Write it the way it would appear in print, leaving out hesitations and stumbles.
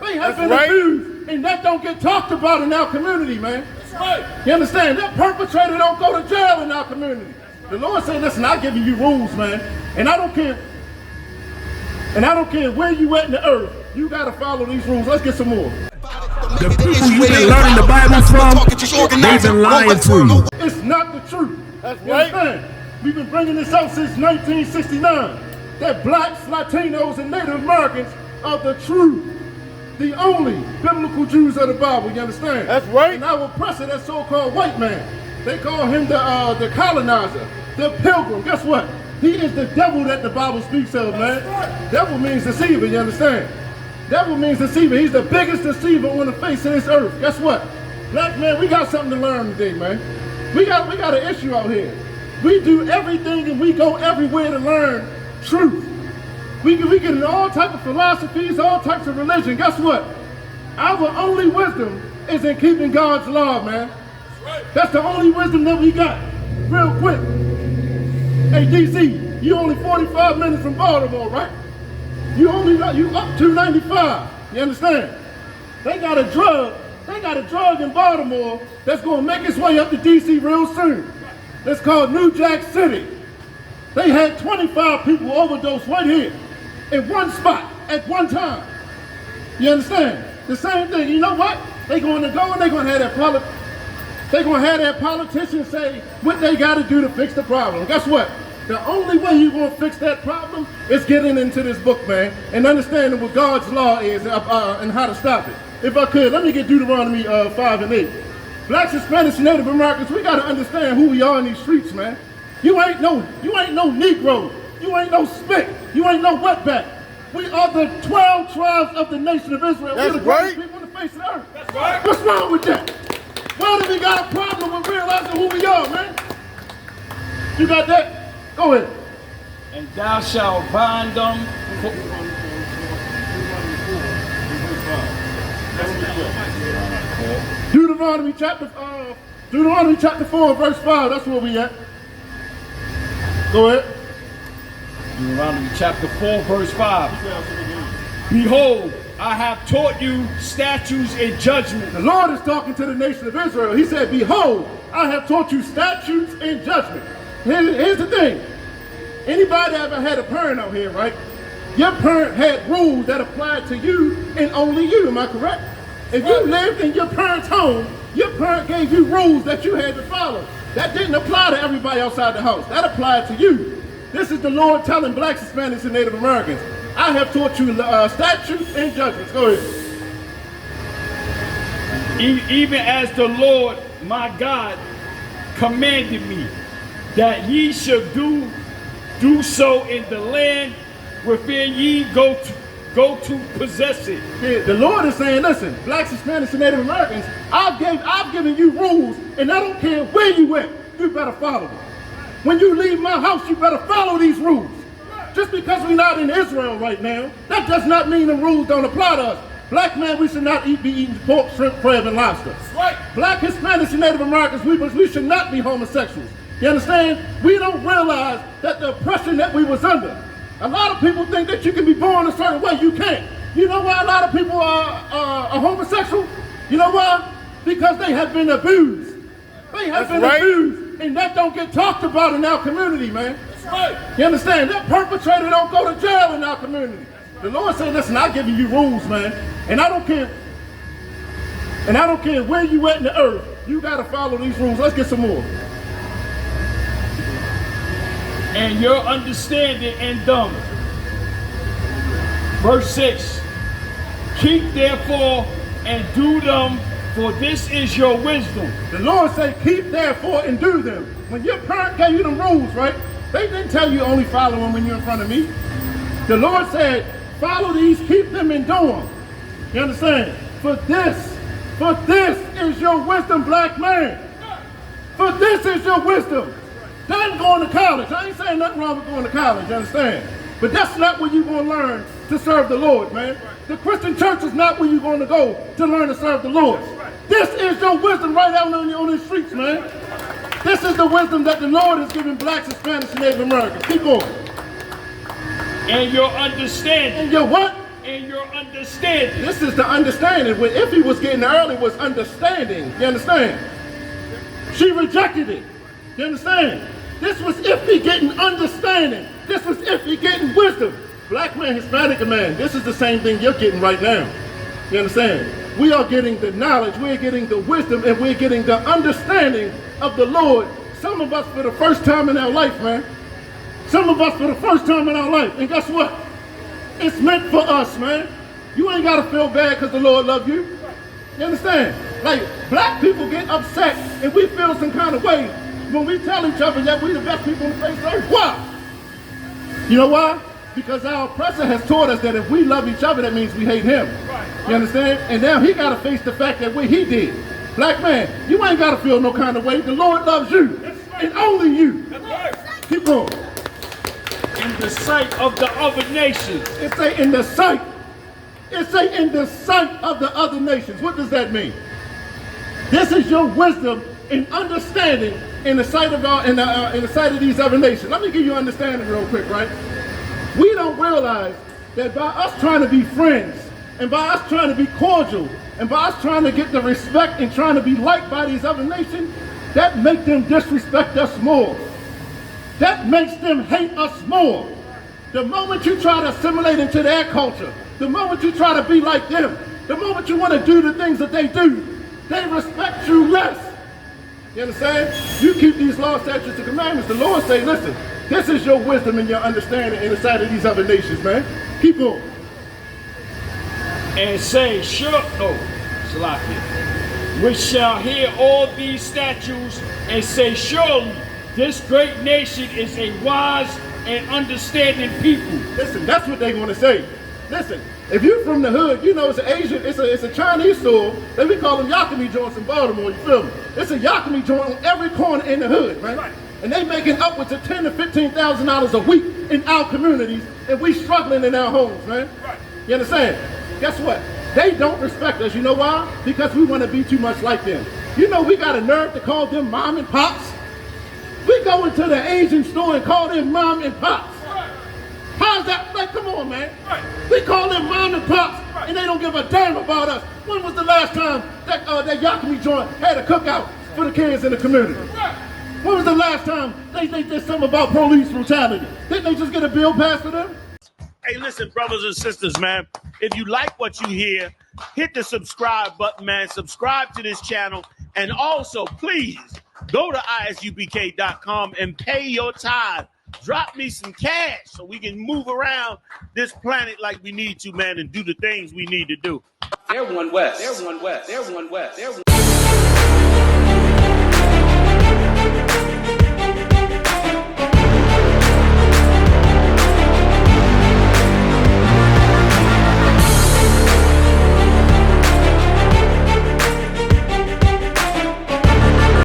They have been abused, and that don't get talked about in our community, man. That's right. You understand? That perpetrator don't go to jail in our community. The Lord said, listen, I'm giving you rules, man, and I don't care. And I don't care where you at in the earth, you got to follow these rules. Let's get some more. The people you've been learning the Bible from, they've been lying to you. It's not the truth. That's right. Understand? We've been bringing this out since 1969. That blacks, Latinos, and Native Americans are the true, the only biblical Jews of the Bible. You understand? That's right. And our oppressor, that so-called white man, they call him the colonizer, the pilgrim. Guess what? He is the devil that the Bible speaks of, man. Right. Devil means deceiver, you understand? Devil means deceiver. He's the biggest deceiver on the face of this earth. Guess what? Black man, we got something to learn today, man. We got an issue out here. We do everything and we go everywhere to learn truth. We get in all types of philosophies, all types of religion. Guess what? Our only wisdom is in keeping God's law, man. That's the only wisdom that we got. Real quick. Hey, DC, you only 45 minutes from Baltimore, right? You up 295. You understand? They got a drug in Baltimore that's gonna make its way up to DC real soon. It's called New Jack City. They had 25 people overdose right here in one spot at one time. You understand? The same thing. You know what? They're going to go and they're going to have that politician say what they got to do to fix the problem. Guess what? The only way you're going to fix that problem is getting into this book, man, and understanding what God's law is and how to stop it. If I could, let me get Deuteronomy 5 and 8. Blacks, Hispanics, and Native Americans, we got to understand who we are in these streets, man. You ain't no Negro. You ain't no Spick. You ain't no wetback. We are the 12 tribes of the nation of Israel. We're the greatest people on the face of the earth. That's right. What's wrong with that? Why do we got a problem with realizing who we are, man? You got that? Go ahead. And thou shalt bind them. Deuteronomy chapter 4, verse 5. That's where we at. Go ahead. Deuteronomy chapter 4, verse 5. Behold, I have taught you statutes and judgment. The Lord is talking to the nation of Israel. He said, behold, I have taught you statutes and judgment. Here's the thing. Anybody ever had a parent out here, right? Your parent had rules that applied to you and only you, am I correct? If you lived in your parent's home, your parent gave you rules that you had to follow. That didn't apply to everybody outside the house. That applied to you. This is the Lord telling blacks, Hispanics, and Native Americans, I have taught you statutes and judgments. Go ahead. Even as the Lord my God commanded me, that ye should do so in the land wherein ye go to possess it. Yeah, the Lord is saying, listen, blacks, Hispanics, and Native Americans, I've given you rules, and I don't care where you went, you better follow them. When you leave my house, you better follow these rules. Just because we're not in Israel right now, that does not mean the rules don't apply to us. Black men, we should not be eating pork, shrimp, crab, and lobster. Right. Black, Hispanics, and Native Americans, we should not be homosexuals. You understand? We don't realize that the oppression that we was under. A lot of people think that you can be born a certain way. You can't. You know why a lot of people are homosexual? You know why? Because they have been abused. They have been abused, and that don't get talked about in our community, man. That's right. You understand? That perpetrator don't go to jail in our community. The Lord said, listen, I'm giving you rules, man, and I don't care. And I don't care where you at in the earth. You got to follow these rules. Let's get some more. And your understanding and dumb. Verse 6. Keep therefore and do them, for this is your wisdom. The Lord said, keep therefore and do them. When your parent gave you the rules, right? They didn't tell you only follow them when you're in front of me. The Lord said, follow these, keep them and do them. You understand? For this is your wisdom, black man. For this is your wisdom. That ain't going to college. I ain't saying nothing wrong with going to college, you understand? But that's not where you're going to learn to serve the Lord, man. The Christian church is not where you're going to go to learn to serve the Lord. This is your wisdom right out on the streets, man. This is the wisdom that the Lord is giving blacks, Hispanics, and Native Americans. Keep going. And your understanding. And your what? And your her understanding. This is the understanding. What Iffy was getting early was understanding. You understand? She rejected it. You understand? This was Iffy getting understanding. This was Iffy getting wisdom. Black man, Hispanic man, this is the same thing you're getting right now. You understand? We are getting the knowledge, we're getting the wisdom, and we're getting the understanding of the Lord. Some of us for the first time in our life, man. Some of us for the first time in our life. And guess what? It's meant for us, man. You ain't got to feel bad because the Lord loves you. You understand? Like, black people get upset and we feel some kind of way when we tell each other that we're the best people in the face of earth. Why? You know why? Because our oppressor has taught us that if we love each other, that means we hate him. You understand? And now he got to face the fact that what he did. Black man, you ain't got to feel no kind of way. The Lord loves you. And only you. Keep going. In the sight of the other nations. It say in the sight. It say in the sight of the other nations. What does that mean? This is your wisdom and understanding in the sight of in the sight of these other nations. Let me give you understanding real quick, right? We don't realize that by us trying to be friends and by us trying to be cordial and by us trying to get the respect and trying to be liked by these other nations, that makes them disrespect us more. That makes them hate us more. The moment you try to assimilate into their culture, the moment you try to be like them, the moment you want to do the things that they do, they respect you less. You understand? You keep these laws, statutes, and commandments. The Lord say, listen, this is your wisdom and your understanding in the sight of these other nations, man. Keep on. And say, which shall hear all these statutes and say, surely this great nation is a wise and understanding people. Listen, that's what they're going to say. Listen, if you're from the hood, you know it's an Asian, it's a Chinese store. Then we call them Yakami joints in Baltimore, you feel me? It's a Yakami joint on every corner in the hood, man. Right. And they making upwards of $10,000 to $15,000 a week in our communities, and we struggling in our homes, man. Right. You understand? Guess what? They don't respect us. You know why? Because we want to be too much like them. You know we got a nerve to call them mom and pops. We go into the Asian store and call them mom and pops. Right. How's that? Like, come on, man. Right. We call them mom and pops, right, and they don't give a damn about us. When was the last time that Yakami joint had a cookout for the kids in the community? Right. When was the last time they did something about police brutality? Didn't they just get a bill passed for them? Hey, listen, brothers and sisters, man. If you like what you hear, hit the subscribe button, man. Subscribe to this channel. And also, please, go to ISUPK.com and pay your tithe. Drop me some cash so we can move around this planet like we need to, man, and do the things we need to do. They're one West. They're one West. They're one West. They're one